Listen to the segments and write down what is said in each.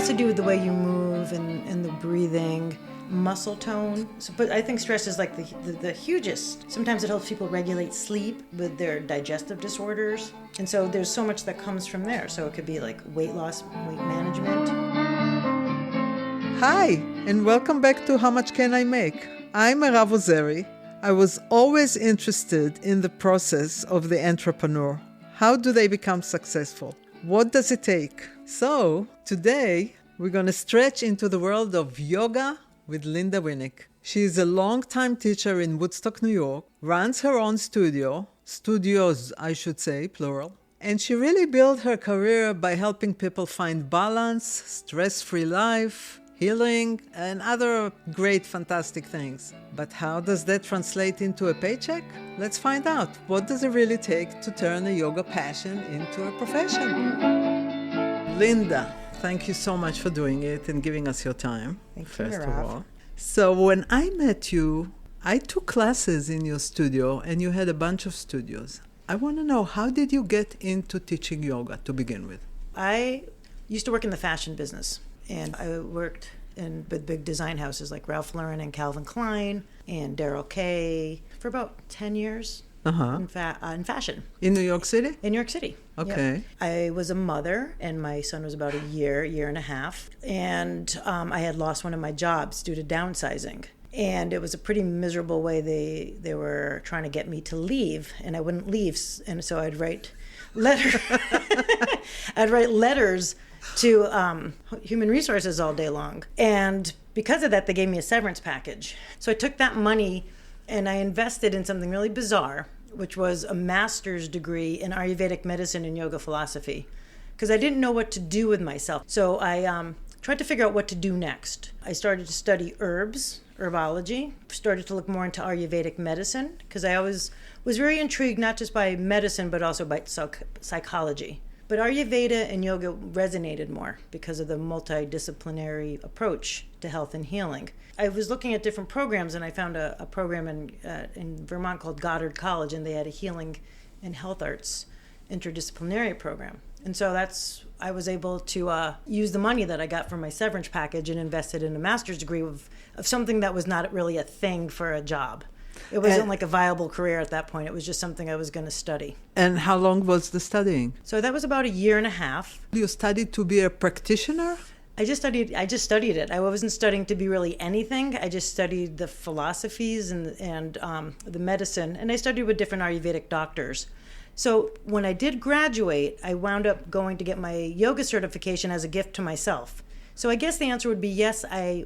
to do with the way you move and the breathing, muscle tone. So, but I think stress is like the hugest. Sometimes it helps people regulate sleep with their digestive disorders. And so there's so much that comes from there. So it could be like weight loss, weight management. Hi, and welcome back to How Much Can I Make? I'm Merav Ozeri. I was always interested in the process of the entrepreneur. How do they become successful? What does it take? So today we're going to stretch into the world of yoga with Linda Winnick. She is a longtime teacher in Woodstock, New York, runs her own studios, I should say, plural. And she really built her career by helping people find balance, stress-free life, healing, and other great, fantastic things. But how does that translate into a paycheck? Let's find out. What does it really take to turn a yoga passion into a profession? Linda, thank you so much for doing it and giving us your time, first of all. So when I met you, I took classes in your studio, and you had a bunch of studios. I want to know, how did you get into teaching yoga to begin with? I used to work in the fashion business. And I worked with big design houses like Ralph Lauren and Calvin Klein and Daryl K for about 10 years in fashion. In New York City? In New York City. Okay. Yep. I was a mother, and my son was about a year and a half. And I had lost one of my jobs due to downsizing. And it was a pretty miserable way. They were trying to get me to leave, and I wouldn't leave. And so I'd write letters to human resources all day long. And because of that, they gave me a severance package. So I took that money and I invested in something really bizarre, which was a master's degree in Ayurvedic medicine and yoga philosophy, because I didn't know what to do with myself. So I tried to figure out what to do next. I started to study herbology, started to look more into Ayurvedic medicine, because I always was very intrigued not just by medicine, but also by psychology. But Ayurveda and yoga resonated more because of the multidisciplinary approach to health and healing. I was looking at different programs, and I found a program in Vermont called Goddard College, and they had a healing and health arts interdisciplinary program. And so I was able to use the money that I got from my severance package and invested in a master's degree of something that was not really a thing for a job. It wasn't like a viable career at that point. It was just something I was going to study. And how long was the studying? So that was about a year and a half. You studied to be a practitioner? I just studied it. I wasn't studying to be really anything. I just studied the philosophies and the medicine. And I studied with different Ayurvedic doctors. So when I did graduate, I wound up going to get my yoga certification as a gift to myself. So I guess the answer would be yes, I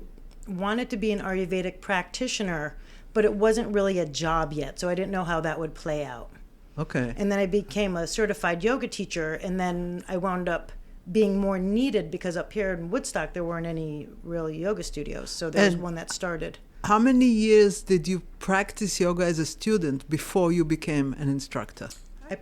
wanted to be an Ayurvedic practitioner, but it wasn't really a job yet, so I didn't know how that would play out. Okay. And then I became a certified yoga teacher, and then I wound up being more needed because up here in Woodstock, there weren't any real yoga studios, so there was one that started. How many years did you practice yoga as a student before you became an instructor? I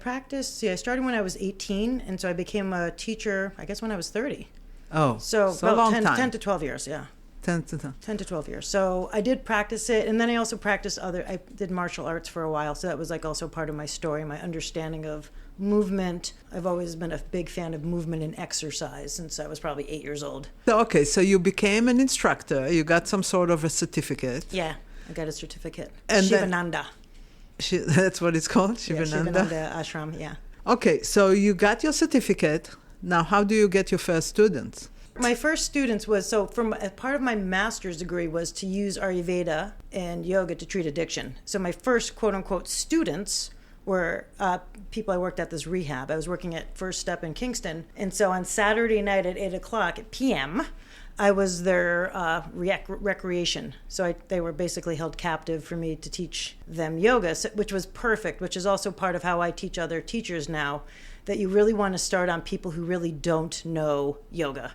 started when I was 18, and so I became a teacher, I guess, when I was 30. Oh, so about a long 10 to 12 years, yeah. 10 to 12 years. So I did practice it, and then I also I did martial arts for a while, so that was like also part of my story, my understanding of movement. I've always been a big fan of movement and exercise since I was probably 8 years old. So you became an instructor, you got some sort of a certificate. Yeah, I got a certificate. And Shivananda. That's what it's called? Shivananda? Yeah, Shivananda Ashram, yeah. Okay, so you got your certificate. Now, how do you get your first students? My first students was, part of my master's degree was to use Ayurveda and yoga to treat addiction. So my first quote-unquote students were people I worked at this rehab. I was working at First Step in Kingston. And so on Saturday night at 8 o'clock p.m., I was their recreation. So they were basically held captive for me to teach them yoga, which was perfect, which is also part of how I teach other teachers now, that you really want to start on people who really don't know yoga.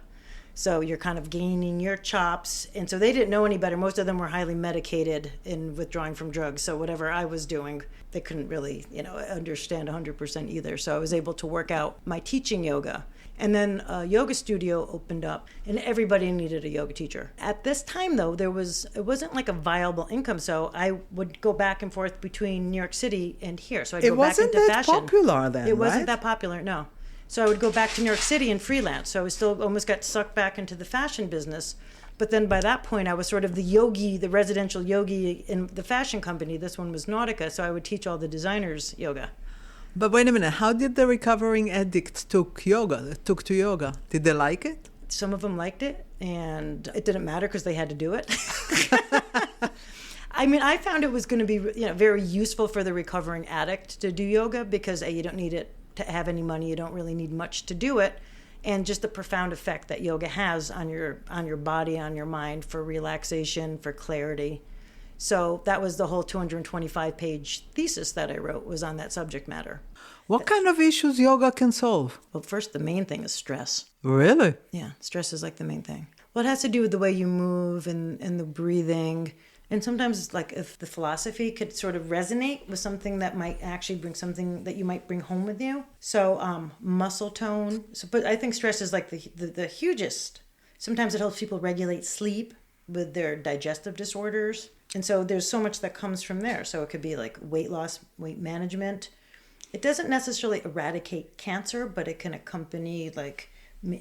So you're kind of gaining your chops. And so they didn't know any better. Most of them were highly medicated and withdrawing from drugs. So whatever I was doing, they couldn't really, understand 100% either. So I was able to work out my teaching yoga. And then a yoga studio opened up, and everybody needed a yoga teacher. At this time, though, it wasn't like a viable income, so I would go back and forth between New York City and here. So I'd go back into fashion. It wasn't that popular then, It wasn't that popular, no. So I would go back to New York City and freelance. So I was still almost got sucked back into the fashion business. But then by that point, I was sort of the yogi, the residential yogi in the fashion company. This one was Nautica, so I would teach all the designers yoga. But wait a minute, how did the recovering addicts took to yoga? Did they like it? Some of them liked it, and it didn't matter because they had to do it. I mean, I found it was going to be, very useful for the recovering addict to do yoga because you don't need it to have any money. You don't really need much to do it. And just the profound effect that yoga has on your body, on your mind, for relaxation, for clarity. So that was the whole 225-page thesis that I wrote, was on that subject matter. What kind of issues yoga can solve? Well, first, the main thing is stress. Really? Yeah, stress is like the main thing. Well, it has to do with the way you move and the breathing. And sometimes it's like if the philosophy could sort of resonate with something that might actually bring something that you might bring home with you. So muscle tone. But I think stress is like the hugest. Sometimes it helps people regulate sleep with their digestive disorders. And so there's so much that comes from there. So it could be like weight loss, weight management. It doesn't necessarily eradicate cancer, but it can accompany like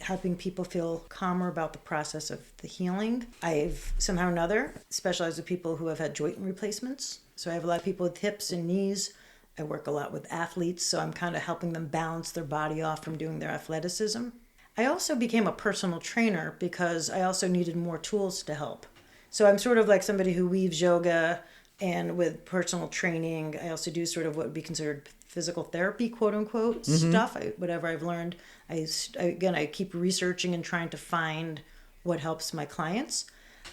helping people feel calmer about the process of the healing. I've somehow or another specialized with people who have had joint replacements. So I have a lot of people with hips and knees. I work a lot with athletes, so I'm kind of helping them balance their body off from doing their athleticism. I also became a personal trainer because I also needed more tools to help. So I'm sort of like somebody who weaves yoga and with personal training. I also do sort of what would be considered physical therapy, quote unquote, stuff, whatever I've learned. I keep researching and trying to find what helps my clients.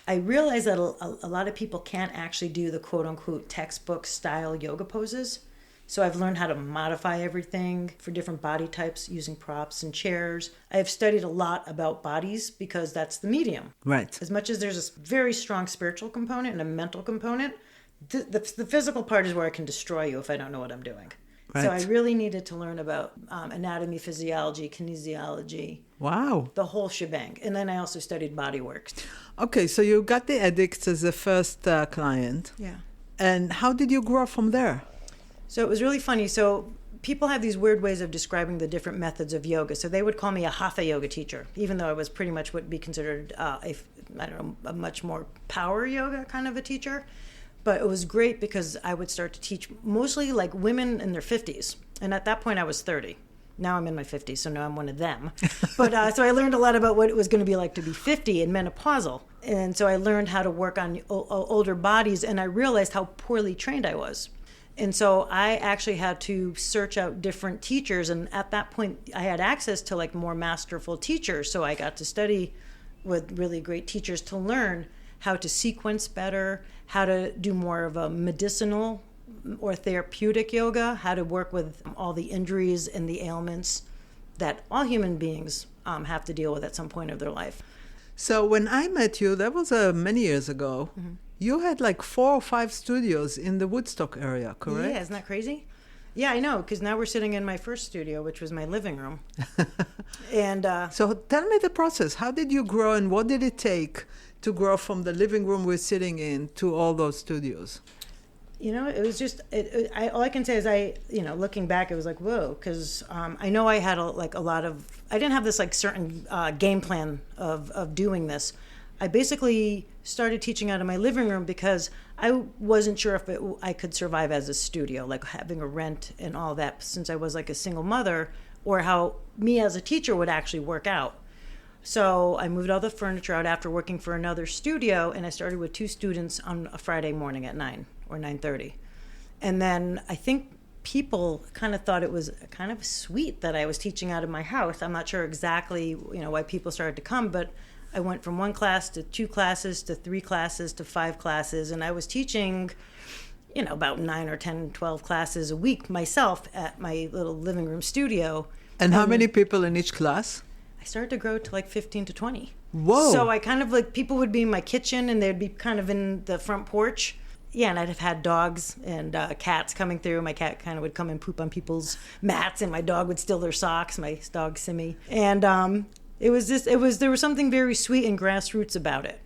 I realize that a lot of people can't actually do the quote unquote textbook style yoga poses. So I've learned how to modify everything for different body types using props and chairs. I have studied a lot about bodies because that's the medium. Right. As much as there's a very strong spiritual component and a mental component, the physical part is where I can destroy you if I don't know what I'm doing. Right. So I really needed to learn about anatomy, physiology, kinesiology. Wow. The whole shebang. And then I also studied bodywork. Okay, so you got the addicts as the first client. Yeah. And how did you grow from there? So it was really funny. So people have these weird ways of describing the different methods of yoga. So they would call me a hatha yoga teacher, even though I was pretty much what would be considered a much more power yoga kind of a teacher. But it was great because I would start to teach mostly like women in their 50s. And at that point I was 30. Now I'm in my 50s, so now I'm one of them. But so I learned a lot about what it was going to be like to be 50 and menopausal. And so I learned how to work on older bodies, and I realized how poorly trained I was. And so I actually had to search out different teachers. And at that point, I had access to like more masterful teachers. So I got to study with really great teachers to learn how to sequence better, how to do more of a medicinal or therapeutic yoga, how to work with all the injuries and the ailments that all human beings have to deal with at some point of their life. So when I met you, that was many years ago, you had like 4 or 5 studios in the Woodstock area, correct? Yeah, isn't that crazy? Yeah, I know, because now we're sitting in my first studio, which was my living room. And so tell me the process. How did you grow, and what did it take to grow from the living room we're sitting in to all those studios? It was just, all I can say is looking back, it was like, whoa, because I know I had I didn't have this like certain game plan of doing this. I basically started teaching out of my living room because I wasn't sure if I could survive as a studio, like having a rent and all that, since I was like a single mother, or how me as a teacher would actually work out. So I moved all the furniture out after working for another studio, and I started with 2 students on a Friday morning at 9 or 9:30. And then I think people kind of thought it was kind of sweet that I was teaching out of my house. I'm not sure exactly, why people started to come, but I went from 1 class to 2 classes to 3 classes to 5 classes, and I was teaching, about 9 or 10, 12 classes a week myself at my little living room studio. And how many people in each class? I started to grow to like 15 to 20. Whoa. So I kind of like, people would be in my kitchen and they'd be kind of in the front porch. Yeah, and I'd have had dogs and cats coming through. My cat kind of would come and poop on people's mats, and my dog would steal their socks, my dog Simmy. And there was something very sweet and grassroots about it.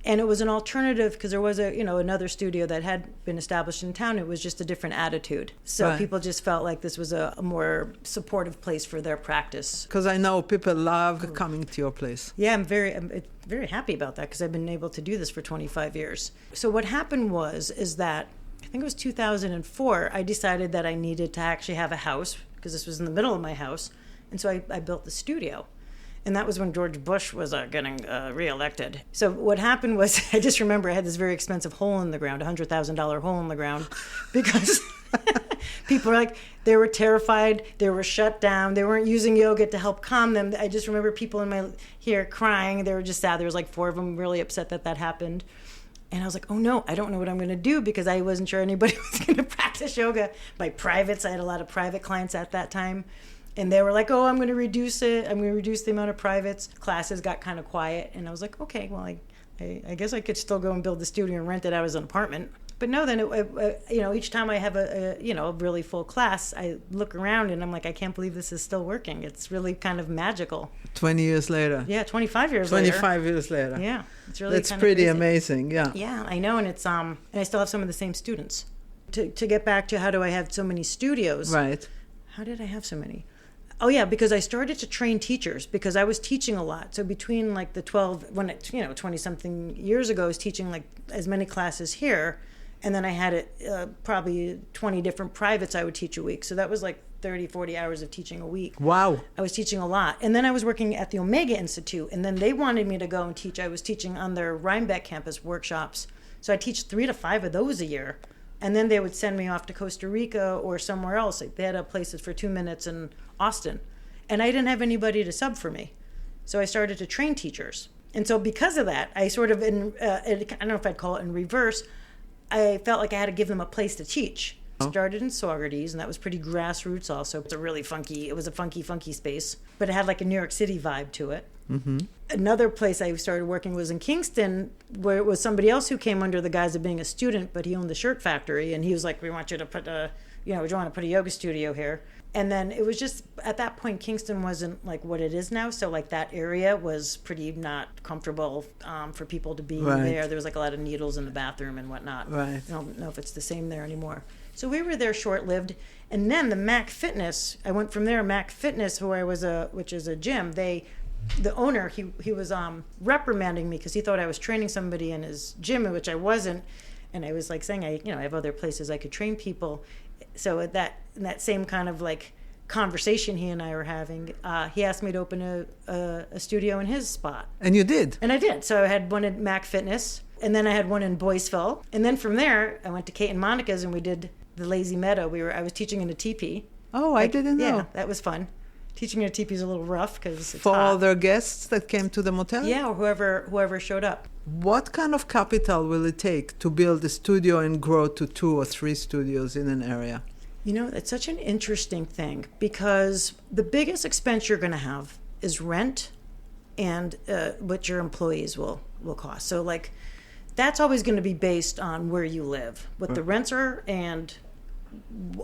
And it was an alternative because there was another studio that had been established in town. It was just a different attitude. So Right. people just felt like this was a more supportive place for their practice. Because I know people love coming to your place. Yeah, I'm very happy about that because I've been able to do this for 25 years. So what happened is that I think it was 2004, I decided that I needed to actually have a house because this was in the middle of my house. And so I built the studio. And that was when George Bush was getting reelected. So what happened was, I just remember I had this very expensive hole in the ground, $100,000 hole in the ground, because people were like, they were terrified, they were shut down, they weren't using yoga to help calm them. I just remember people here crying. They were just sad. There was like 4 of them really upset that happened. And I was like, oh no, I don't know what I'm going to do because I wasn't sure anybody was going to practice yoga. My privates, I had a lot of private clients at that time. And they were like, oh, I'm going to reduce it. I'm going to reduce the amount of privates. Classes got kind of quiet. And I was like, okay, well, I guess I could still go and build the studio and rent it out as an apartment. But no, then, each time I have a really full class, I look around and I'm like, I can't believe this is still working. It's really kind of magical. 20 years later. Yeah, 25 years later. 25 years later. Yeah, it's really That's kind pretty of crazy. amazing, yeah. Yeah, I know, and it's and I still have some of the same students. To get back to how do I have so many studios? Right. How did I have so many? Oh yeah, because I started to train teachers because I was teaching a lot. So between like the 20 something years ago, I was teaching like as many classes here, and then I had probably 20 different privates I would teach a week. So that was like 30, 40 hours of teaching a week. Wow. I was teaching a lot. And then I was working at the Omega Institute, and then they wanted me to go and teach. I was teaching on their Rhinebeck campus workshops. So I teach 3 to 5 of those a year. And then they would send me off to Costa Rica or somewhere else. Like they had places for 2 minutes in Austin. And I didn't have anybody to sub for me. So I started to train teachers. And so because of that, I sort of, I don't know if I'd call it in reverse, I felt like I had to give them a place to teach. Started in Saugerties, and that was pretty grassroots also. It was a funky space. But it had like a New York City vibe to it. Mm-hmm. Another place I started working was in Kingston, where it was somebody else who came under the guise of being a student, but he owned the shirt factory, and he was like, we want you to put we want to put a yoga studio here. And then it was just, at that point, Kingston wasn't like what it is now. So like that area was pretty not comfortable for people to be there. There was like a lot of needles in the bathroom and whatnot. Right. I don't know if it's the same there anymore. So we were there short-lived. And then the Mac Fitness, I went from there, Mac Fitness, which is a gym, the owner, he was reprimanding me because he thought I was training somebody in his gym, which I wasn't. And I was like saying, I have other places I could train people. So in that same kind of like conversation he and I were having, he asked me to open a studio in his spot. And you did? And I did. So I had one at Mac Fitness, and then I had one in Boyceville. And then from there, I went to Kate and Monica's, and we did the Lazy Meadow. I was teaching in a teepee. Oh, I didn't know. Yeah, that was fun. Teaching in a teepee is a little rough because it's for hot. all their guests that came to the motel? Yeah, or whoever showed up. What kind of capital will it take to build a studio and grow to 2 or 3 studios in an area? It's such an interesting thing because the biggest expense you're going to have is rent and what your employees will cost. So like that's always going to be based on where you live, what the rents are, and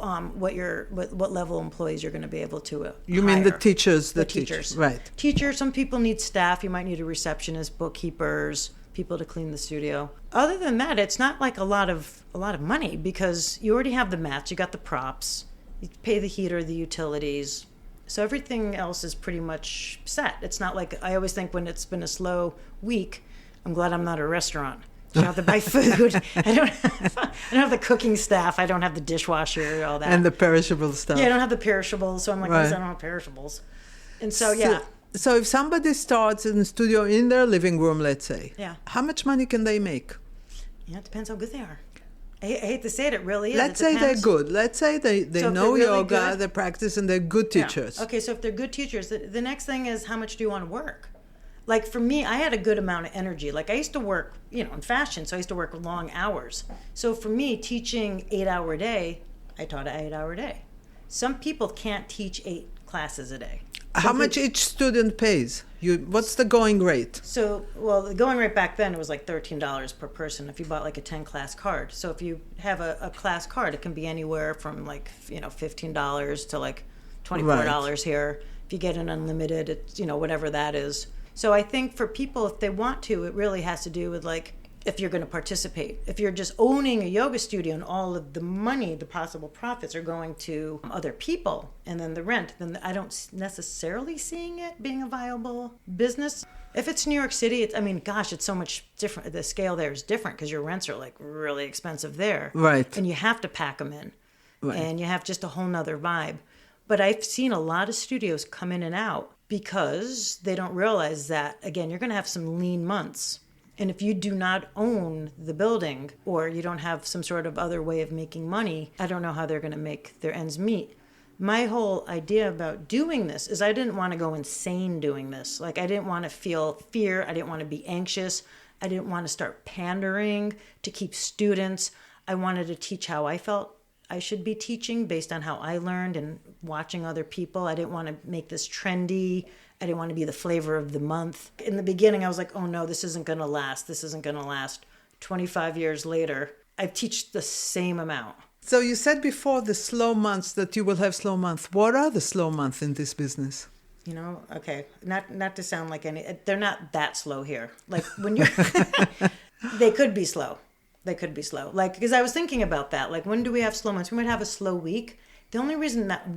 what level employees you're going to be able to You mean the hire. teachers? The teachers. Right. Teachers, some people need staff. You might need a receptionist, bookkeepers, people to clean the studio. Other than that, it's not like a lot of money because you already have the mats, you got the props, you pay the heater, the utilities. So everything else is pretty much set. It's not like, I always think when it's been a slow week, I'm glad I'm not a restaurant. I don't have to buy food. I don't have the cooking staff. I don't have the dishwasher, all that. And the perishable stuff. Yeah, I don't have the perishables. So I'm like, Right. I don't have perishables. And so, yeah. So if somebody starts in a studio in their living room, let's say, Yeah. how much money can they make? Yeah, it depends how good they are. I hate to say it, it really is. Let's It say they're depends. good. Let's say they So if know they're really yoga, good- they practice, and they're good teachers. Yeah. Okay, so if they're good teachers, the next thing is how much do you want to work? Like for me, I had a good amount of energy. Like I used to work, in fashion, so I used to work long hours. So for me, teaching 8-hour day, I taught an 8-hour day. Some people can't teach 8 classes a day. How much each student pays? What's the going rate? So, well, the going rate back then was like $13 per person if you bought like a 10-class card. So if you have a class card, it can be anywhere from like, $15 to like $24 here. If you get an unlimited, it's, whatever that is. So I think for people, if they want to, it really has to do with like, if you're going to participate. If you're just owning a yoga studio and all of the money, the possible profits are going to other people and then the rent, then I don't necessarily seeing it being a viable business. If it's New York City, it's so much different. The scale there is different because your rents are like really expensive there. Right. And you have to pack them in. Right. And you have just a whole nother vibe. But I've seen a lot of studios come in and out because they don't realize that, again, you're going to have some lean months. And if you do not own the building or you don't have some sort of other way of making money, I don't know how they're going to make their ends meet. My whole idea about doing this is I didn't want to go insane doing this. Like, I didn't want to feel fear. I didn't want to be anxious. I didn't want to start pandering to keep students. I wanted to teach how I felt I should be teaching based on how I learned and watching other people. I didn't want to make this trendy. I didn't want to be the flavor of the month. In the beginning, I was like, oh no, this isn't going to last. This isn't going to last. 25 years later, I teach the same amount. So you said before the slow months that you will have slow months. What are the slow months in this business? You know, okay, not to sound like they're not that slow here. Like when you're, they could be slow. They could be slow. Like, because I was thinking about that. Like, when do we have slow months? We might have a slow week. The only reason that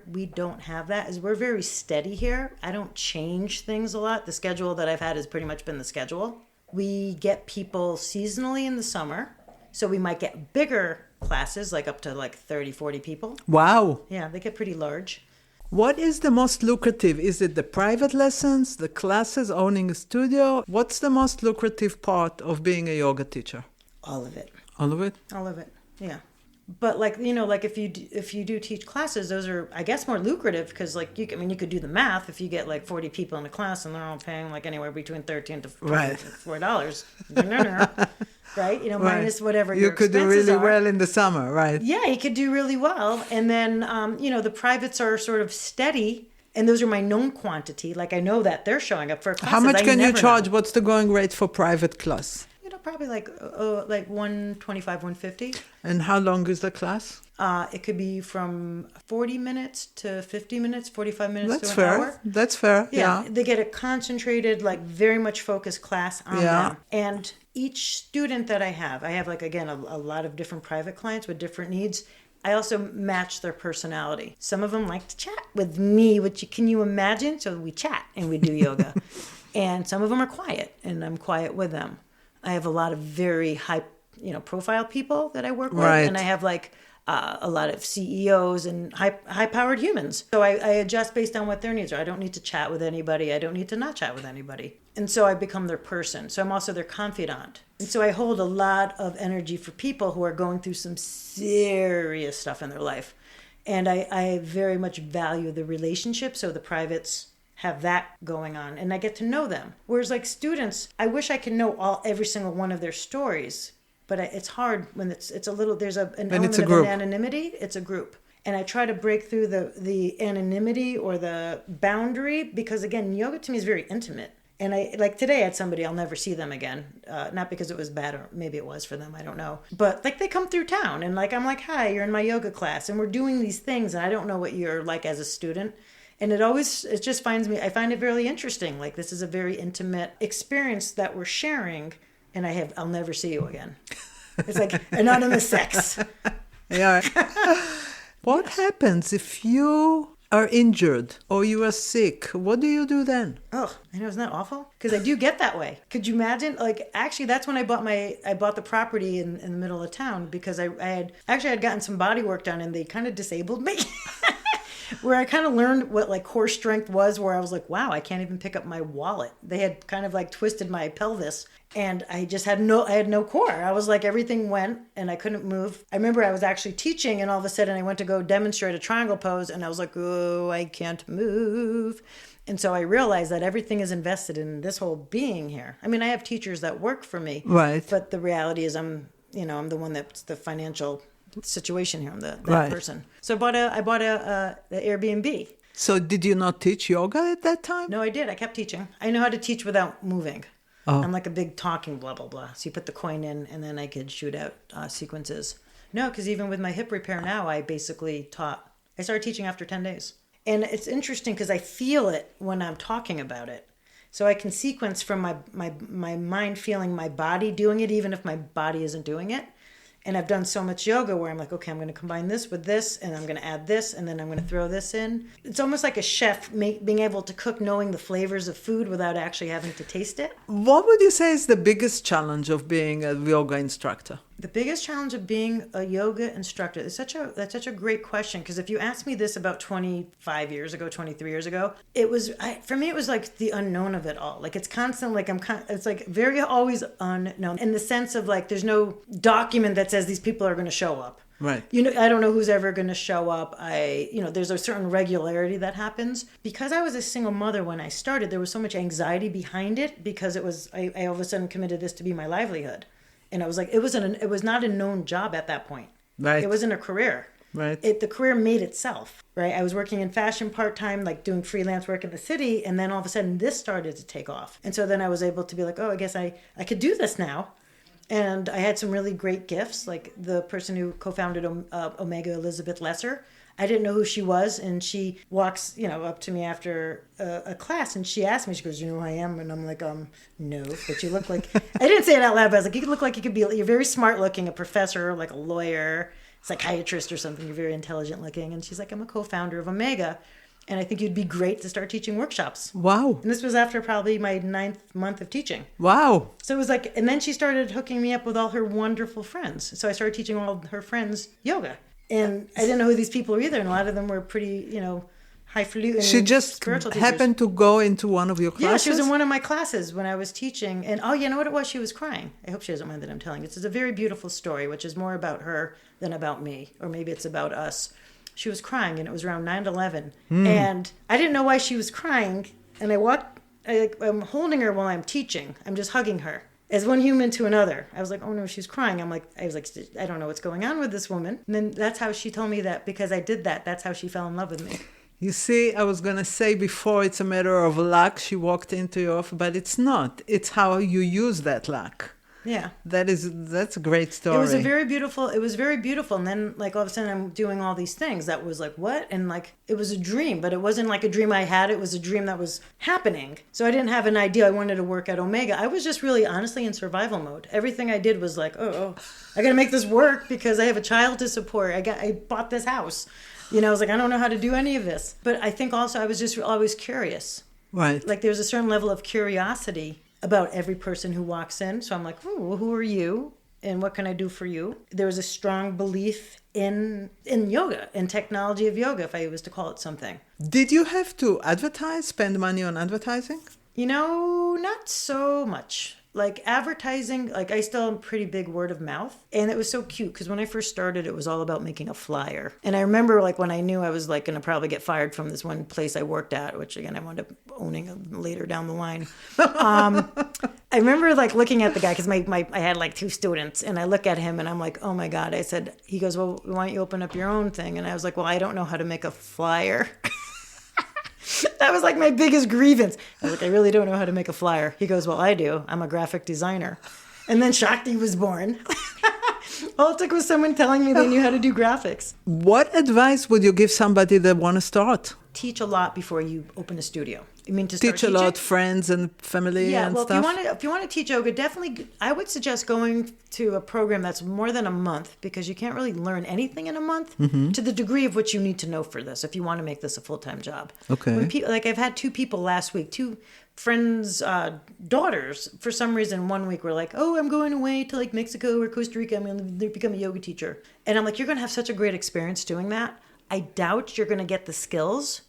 we don't have that is we're very steady here. I don't change things a lot. The schedule that I've had has pretty much been the schedule. We get people seasonally in the summer. So we might get bigger classes, like up to like 30, 40 people. Wow. Yeah, they get pretty large. What is the most lucrative? Is it the private lessons, the classes, owning a studio? What's the most lucrative part of being a yoga teacher? All of it. All of it? All of it, yeah. But like, you know, like if you do teach classes, those are, I guess, more lucrative because like, you could do the math. If you get like 40 people in a class and they're all paying like anywhere between $13 to $4, right? You know, Right. minus whatever you your could do expenses really are. well in the summer, right? Yeah, you could do really well. And then, you know, the privates are sort of steady. And those are my known quantity. Like, I know that they're showing up for classes. How much can you never charge? know. What's the going rate for private class? You know, probably like 125, 150. And how long is the class? It could be from 40 minutes to 50 minutes, 45 minutes That's to an fair. hour. That's fair. Yeah. They get a concentrated, like very much focused class on them. And each student that I have like, again, a lot of different private clients with different needs. I also match their personality. Some of them like to chat with me, which can you imagine? So we chat and we do yoga. And some of them are quiet and I'm quiet with them. I have a lot of very high, profile people that I work with. Right. And I have like a lot of CEOs and high-powered humans. So I adjust based on what their needs are. I don't need to chat with anybody. I don't need to not chat with anybody. And so I become their person. So I'm also their confidant. And so I hold a lot of energy for people who are going through some serious stuff in their life. And I very much value the relationship. So the privates have that going on. And I get to know them. Whereas like students, I wish I could know every single one of their stories. But it's hard when it's a little, there's an element of an anonymity. It's a group. And I try to break through the anonymity or the boundary because, again, yoga to me is very intimate. And like today I had somebody, I'll never see them again. Not because it was bad or maybe it was for them, I don't know. But like they come through town and like I'm like, hi, you're in my yoga class and we're doing these things and I don't know what you're like as a student. And it just I find it really interesting. Like this is a very intimate experience that we're sharing. And I'll never see you again. It's like anonymous sex. Yeah. What happens if you are injured or you are sick? What do you do then? Oh, I know, isn't that awful? Because I do get that way. Could you imagine? Like, actually, that's when I bought the property in the middle of town because I had gotten some body work done and they kind of disabled me. Where I kind of learned what like core strength was, where I was like, wow, I can't even pick up my wallet. They had kind of like twisted my pelvis and I just had no core. I was like, everything went and I couldn't move. I remember I was actually teaching and all of a sudden I went to go demonstrate a triangle pose and I was like, oh, I can't move. And so I realized that everything is invested in this whole being here. I mean, I have teachers that work for me. Right. But the reality is I'm the one that's the financial situation here. I'm that person. So I bought a Airbnb. So did you not teach yoga at that time? No, I did. I kept teaching. I know how to teach without moving. Oh. I'm like a big talking blah, blah, blah. So you put the coin in and then I could shoot out sequences. No, because even with my hip repair now, I basically taught. I started teaching after 10 days. And it's interesting because I feel it when I'm talking about it. So I can sequence from my mind feeling my body doing it, even if my body isn't doing it. And I've done so much yoga where I'm like, okay, I'm going to combine this with this, and I'm going to add this, and then I'm going to throw this in. It's almost like a chef being able to cook, knowing the flavors of food without actually having to taste it. What would you say is the biggest challenge of being a yoga instructor? The biggest challenge of being a yoga instructor is that's such a great question, because if you asked me this about 25 years ago, 23 years ago, for me it was like the unknown of it all. Like it's constant, like it's like very always unknown in the sense of like there's no document that says these people are going to show up. Right. I don't know who's ever going to show up. There's a certain regularity that happens. Because I was a single mother when I started, there was so much anxiety behind it because I all of a sudden committed this to be my livelihood. And I was like, it was not a known job at that point. Right. It wasn't a career. Right. The career made itself, right? I was working in fashion part-time, like doing freelance work in the city. And then all of a sudden this started to take off. And so then I was able to be like, oh, I guess I could do this now. And I had some really great gifts, like the person who co-founded Omega, Elizabeth Lesser. I didn't know who she was, and she walks, up to me after a class, and she asked me, she goes, "You know who I am?" And I'm like, no, but you look like, I didn't say it out loud, but I was like, you look like you could be, you're very smart looking, a professor, like a lawyer, psychiatrist or something, you're very intelligent looking. And she's like, I'm a co-founder of Omega, and I think you'd be great to start teaching workshops. Wow. And this was after probably my 9th month of teaching. Wow. So it was like, and then she started hooking me up with all her wonderful friends. So I started teaching all her friends yoga. And I didn't know who these people were either. And a lot of them were pretty, highfalutin. She just happened to go into one of your classes? Yeah, she was in one of my classes when I was teaching. And you know what it was? She was crying. I hope she doesn't mind that I'm telling you. It's a very beautiful story, which is more about her than about me. Or maybe it's about us. She was crying, and it was around 9/11. And I didn't know why she was crying. And I'm holding her while I'm teaching. I'm just hugging her. As one human to another. I was like, oh no, she's crying. I was like, I don't know what's going on with this woman. And then that's how she told me that because I did that. That's how she fell in love with me. You see, I was going to say before it's a matter of luck. She walked into your office, but it's not. It's how you use that luck. Yeah. That's a great story. It was very beautiful. And then like all of a sudden I'm doing all these things that was like, what? And like, it was a dream, but it wasn't like a dream I had. It was a dream that was happening. So I didn't have an idea I wanted to work at Omega. I was just really honestly in survival mode. Everything I did was like, oh, I got to make this work because I have a child to support. I bought this house. I was like, I don't know how to do any of this. But I think also I was just always curious. Right. Like there's a certain level of curiosity about every person who walks in. So I'm like, oh, who are you? And what can I do for you? There was a strong belief in yoga, in technology of yoga, if I was to call it something. Did you have to spend money on advertising? Not so much. Like advertising, like I still am pretty big word of mouth. And it was so cute because when I first started, it was all about making a flyer. And I remember like when I knew I was like going to probably get fired from this one place I worked at, which again, I wound up owning later down the line. I remember like looking at the guy because I had like 2 students and I look at him and I'm like, oh my God. I said, he goes, well, why don't you open up your own thing? And I was like, well, I don't know how to make a flyer. That was like my biggest grievance. I was like, I really don't know how to make a flyer. He goes, well, I do. I'm a graphic designer. And then Shakti was born. All it took was someone telling me they knew how to do graphics. What advice would you give somebody that want to start? Teach a lot before you open a studio. To start teach a lot, friends and family and stuff? Yeah, if you want to teach yoga, definitely, I would suggest going to a program that's more than a month because you can't really learn anything in a month to the degree of which you need to know for this if you want to make this a full-time job. Okay. I've had 2 people last week, 2 friends' daughters, for some reason, one week were like, oh, I'm going away to like Mexico or Costa Rica. I'm going to become a yoga teacher. And I'm like, you're going to have such a great experience doing that. I doubt you're going to get the skills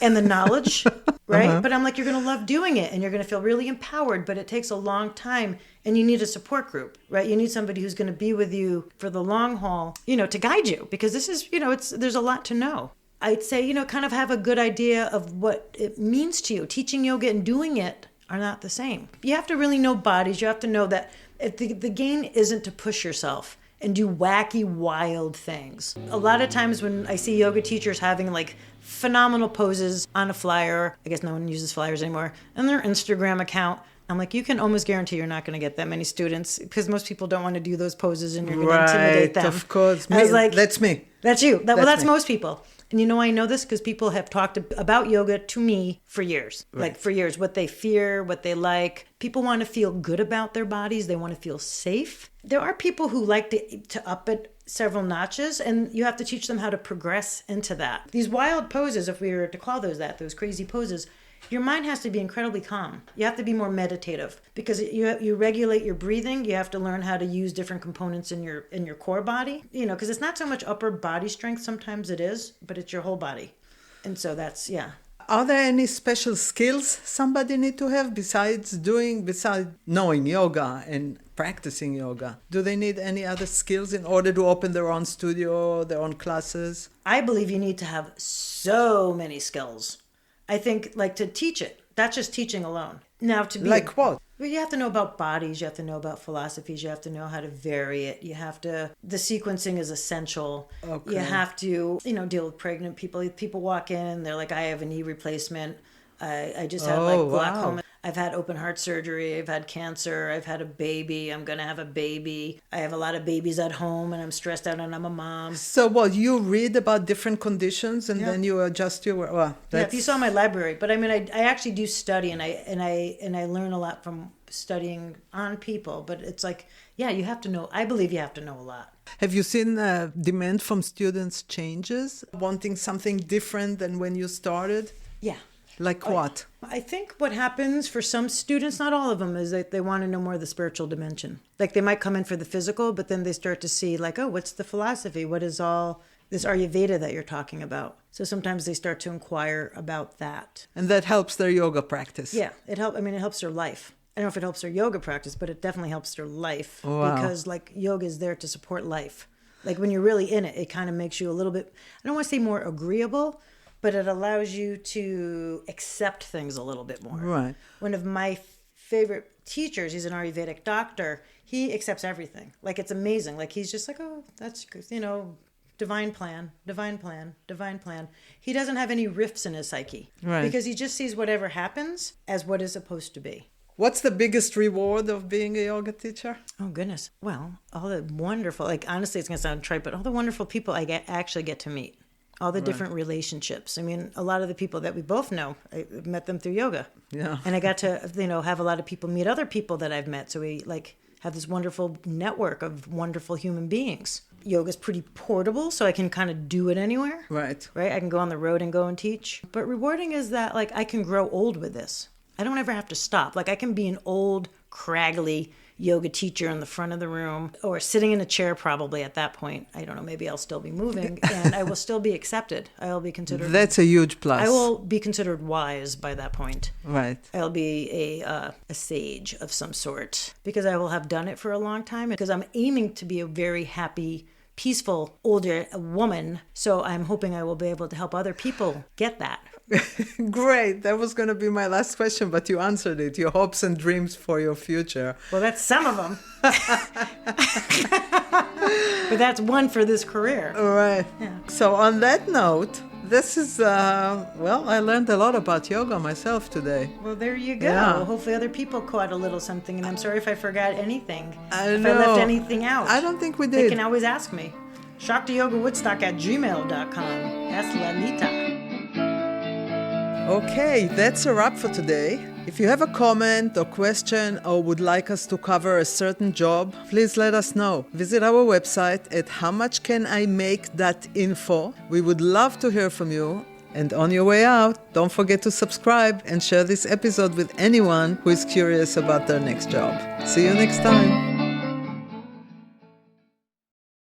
and the knowledge, right? But I'm like, you're going to love doing it and you're going to feel really empowered, but it takes a long time and you need a support group, right? You need somebody who's going to be with you for the long haul, to guide you because this is, there's a lot to know. I'd say, kind of have a good idea of what it means to you. Teaching yoga and doing it are not the same. You have to really know bodies. You have to know that if the gain isn't to push yourself and do wacky, wild things. A lot of times when I see yoga teachers having like phenomenal poses on a flyer, I guess no one uses flyers anymore, and their Instagram account, I'm like, you can almost guarantee you're not going to get that many students because most people don't want to do those poses and you're going to intimidate them. Right, of course. I was like, that's me. That's you. That's most people. And I know this because people have talked about yoga to me for years. Right. Like for years, what they fear, what they like. People want to feel good about their bodies. They want to feel safe. There are people who like to up it several notches, and you have to teach them how to progress into that. These wild poses, if we were to call those crazy poses, your mind has to be incredibly calm. You have to be more meditative because you regulate your breathing. You have to learn how to use different components in your core body. Because it's not so much upper body strength. Sometimes it is, but it's your whole body. And so that's, yeah. Are there any special skills somebody need to have besides knowing yoga and practicing yoga? Do they need any other skills in order to open their own studio, their own classes? I believe you need to have so many skills. I think, like, to teach it, that's just teaching alone. Now, to be... Like what? Well, you have to know about bodies. You have to know about philosophies. You have to know how to vary it. The sequencing is essential. Okay. You have to, deal with pregnant people. People walk in, they're like, I have a knee replacement. I just had glaucoma. Wow. I've had open heart surgery. I've had cancer. I've had a baby. I'm going to have a baby. I have a lot of babies at home and I'm stressed out and I'm a mom. So you read about different conditions and then you adjust your... Well, yeah, if you saw my library. But I mean, I actually do study and I learn a lot from studying on people. But it's like, yeah, you have to know. I believe you have to know a lot. Have you seen demand from students changes? Wanting something different than when you started? Yeah. Like what? I think what happens for some students, not all of them, is that they want to know more of the spiritual dimension. Like they might come in for the physical, but then they start to see like, oh, what's the philosophy? What is all this Ayurveda that you're talking about? So sometimes they start to inquire about that. And that helps their yoga practice. Yeah, it helps their life. I don't know if it helps their yoga practice, but it definitely helps their life. Wow. Because like yoga is there to support life. Like when you're really in it, it kind of makes you a little bit, I don't want to say more agreeable, but it allows you to accept things a little bit more. Right. One of my favorite teachers, he's an Ayurvedic doctor, he accepts everything. Like, it's amazing. Like, he's just like, oh, that's, divine plan, divine plan, divine plan. He doesn't have any rifts in his psyche. Right. Because he just sees whatever happens as what is supposed to be. What's the biggest reward of being a yoga teacher? Oh, goodness. Well, all the wonderful, honestly, it's going to sound trite, but all the wonderful people I actually get to meet. All the different relationships. I mean, a lot of the people that we both know, I met them through yoga. Yeah. And I got to, have a lot of people meet other people that I've met. So we have this wonderful network of wonderful human beings. Yoga's pretty portable, so I can kind of do it anywhere. Right. Right? I can go on the road and go and teach. But rewarding is that, I can grow old with this. I don't ever have to stop. I can be an old, craggly yoga teacher in the front of the room or sitting in a chair probably at that point. I don't know, maybe I'll still be moving and I will still be accepted. I will be considered... That's a huge plus. I will be considered wise by that point. Right. I'll be a sage of some sort because I will have done it for a long time because I'm aiming to be a very happy, peaceful, older woman. So I'm hoping I will be able to help other people get that. Great. That was going to be my last question, but you answered it. Your hopes and dreams for your future. Well, that's some of them. But that's one for this career. All right. Yeah. So on that note, this is, I learned a lot about yoga myself today. Well, there you go. Yeah. Hopefully other people caught a little something. And I'm sorry if I forgot anything. If know. I left anything out. I don't think we did. They can always ask me. ShaktiYogaWoodstock@gmail.com. That's Lalita. Okay, that's a wrap for today. If you have a comment or question or would like us to cover a certain job, please let us know. Visit our website at howmuchcanimake.info. We would love to hear from you. And on your way out, don't forget to subscribe and share this episode with anyone who is curious about their next job. See you next time.